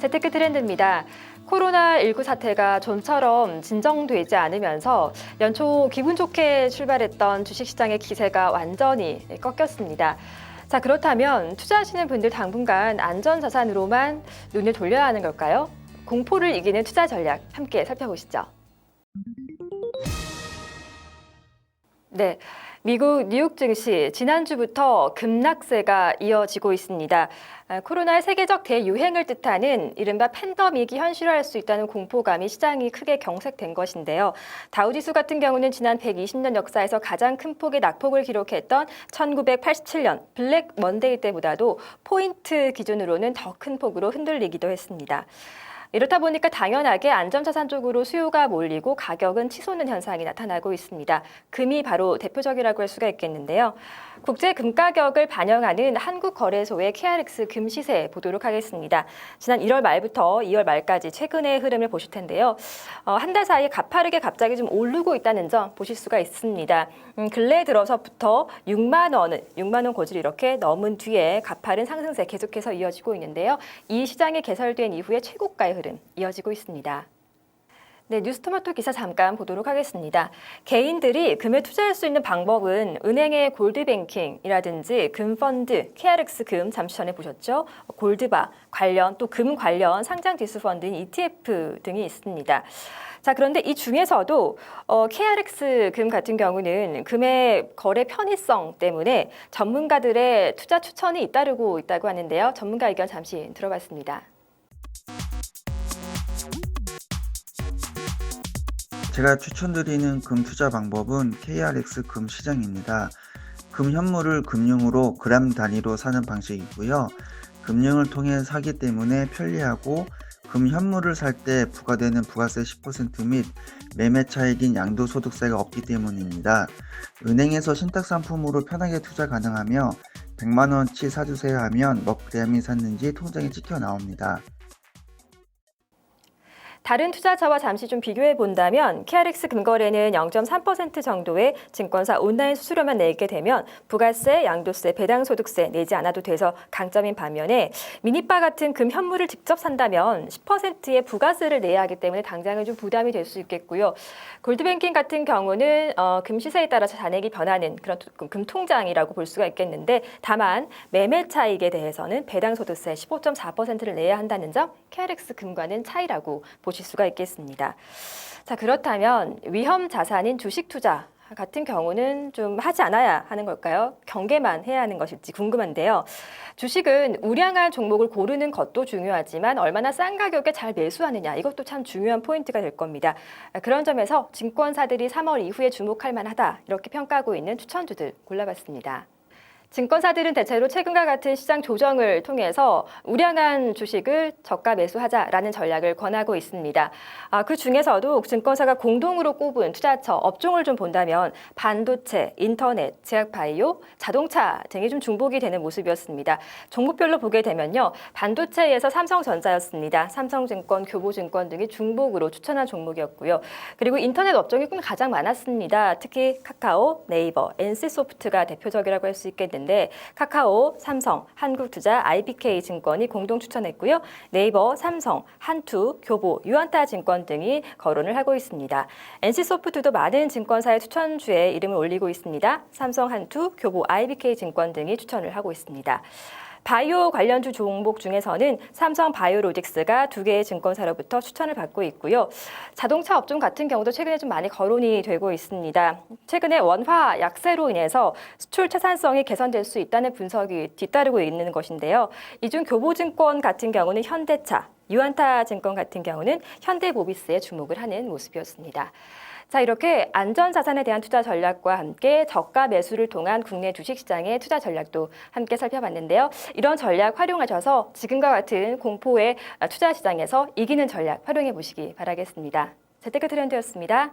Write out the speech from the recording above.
재테크 트렌드입니다. 코로나19 사태가 좀처럼 진정되지 않으면서 연초 기분 좋게 출발했던 주식시장의 기세가 완전히 꺾였습니다. 자, 그렇다면 투자하시는 분들 당분간 안전자산으로만 눈을 돌려야 하는 걸까요? 공포를 이기는 투자 전략 함께 살펴보시죠. 네, 미국 뉴욕 증시 지난주부터 급락세가 이어지고 있습니다. 코로나의 세계적 대유행을 뜻하는 이른바 팬데믹이 현실화할 수 있다는 공포감이 시장이 크게 경색된 것인데요. 다우지수 같은 경우는 지난 120년 역사에서 가장 큰 폭의 낙폭을 기록했던 1987년 블랙 먼데이 때보다도 포인트 기준으로는 더 큰 폭으로 흔들리기도 했습니다. 이렇다 보니까 당연하게 안전자산 쪽으로 수요가 몰리고 가격은 치솟는 현상이 나타나고 있습니다. 금이 바로 대표적이라고 할 수가 있겠는데요. 국제 금 가격을 반영하는 한국거래소의 KRX 금 시세 보도록 하겠습니다. 지난 1월 말부터 2월 말까지 최근의 흐름을 보실 텐데요. 한 달 사이에 가파르게 갑자기 좀 오르고 있다는 점 보실 수가 있습니다. 근래 들어서부터 6만 원 고지를 이렇게 넘은 뒤에 가파른 상승세 계속해서 이어지고 있는데요. 이 시장이 개설된 이후에 최고가의 흐름 이어지고 있습니다. 네, 뉴스토마토 기사 잠깐 보도록 하겠습니다. 개인들이 금에 투자할 수 있는 방법은 은행의 골드뱅킹이라든지 금펀드, KRX 금 잠시 전에 보셨죠? 골드바 관련 또 금 관련 상장 지수 펀드인 ETF 등이 있습니다. 자, 그런데 이 중에서도 KRX 금 같은 경우는 금의 거래 편의성 때문에 전문가들의 투자 추천이 잇따르고 있다고 하는데요. 전문가 의견 잠시 들어봤습니다. 제가 추천드리는 금 투자 방법은 KRX 금 시장입니다. 금 현물을 금융으로 그램 단위로 사는 방식이고요. 금융을 통해 사기 때문에 편리하고 금 현물을 살 때 부과되는 부가세 10% 및 매매 차익인 양도소득세가 없기 때문입니다. 은행에서 신탁 상품으로 편하게 투자 가능하며 100만 원치 사주세요 하면 몇 그램이 샀는지 통장에 찍혀 나옵니다. 다른 투자처와 잠시 좀 비교해 본다면 KRX 금거래는 0.3% 정도의 증권사 온라인 수수료만 내게 되면 부가세, 양도세, 배당소득세 내지 않아도 돼서 강점인 반면에 미니바 같은 금 현물을 직접 산다면 10%의 부가세를 내야 하기 때문에 당장은 좀 부담이 될 수 있겠고요. 골드뱅킹 같은 경우는 금 시세에 따라서 잔액이 변하는 그런 금 통장이라고 볼 수가 있겠는데 다만 매매 차익에 대해서는 배당소득세 15.4%를 내야 한다는 점 KRX 금과는 차이라고 보실 수가 있겠습니다. 자, 그렇다면 위험 자산인 주식 투자 같은 경우는 좀 하지 않아야 하는 걸까요? 경계만 해야 하는 것일지 궁금한데요. 주식은 우량한 종목을 고르는 것도 중요하지만 얼마나 싼 가격에 잘 매수하느냐 이것도 참 중요한 포인트가 될 겁니다. 그런 점에서 증권사들이 3월 이후에 주목할 만하다 이렇게 평가하고 있는 추천주들 골라봤습니다. 증권사들은 대체로 최근과 같은 시장 조정을 통해서 우량한 주식을 저가 매수하자라는 전략을 권하고 있습니다. 그 중에서도 증권사가 공동으로 꼽은 투자처 업종을 좀 본다면 반도체, 인터넷, 제약바이오, 자동차 등이 좀 중복이 되는 모습이었습니다. 종목별로 보게 되면요. 반도체에서 삼성전자였습니다. 삼성증권, 교보증권 등이 중복으로 추천한 종목이었고요. 그리고 인터넷 업종이 가장 많았습니다. 특히 카카오, 네이버, NC소프트가 대표적이라고 할 수 있겠는데 카카오, 삼성, 한국투자, IBK증권이 공동 추천했고요. 네이버, 삼성, 한투, 교보, 유안타증권 등이 거론을 하고 있습니다. NC소프트도 많은 증권사의 추천주에 이름을 올리고 있습니다. 삼성, 한투, 교보, IBK증권 등이 추천을 하고 있습니다. 바이오 관련주 종목 중에서는 삼성 바이오로직스가 2개의 증권사로부터 추천을 받고 있고요. 자동차 업종 같은 경우도 최근에 좀 많이 거론이 되고 있습니다. 최근에 원화 약세로 인해서 수출 채산성이 개선될 수 있다는 분석이 뒤따르고 있는 것인데요. 이 중 교보증권 같은 경우는 현대차, 유안타증권 같은 경우는 현대모비스에 주목을 하는 모습이었습니다. 자, 이렇게 안전자산에 대한 투자 전략과 함께 저가 매수를 통한 국내 주식시장의 투자 전략도 함께 살펴봤는데요. 이런 전략 활용하셔서 지금과 같은 공포의 투자 시장에서 이기는 전략 활용해 보시기 바라겠습니다. 재테크 트렌드였습니다.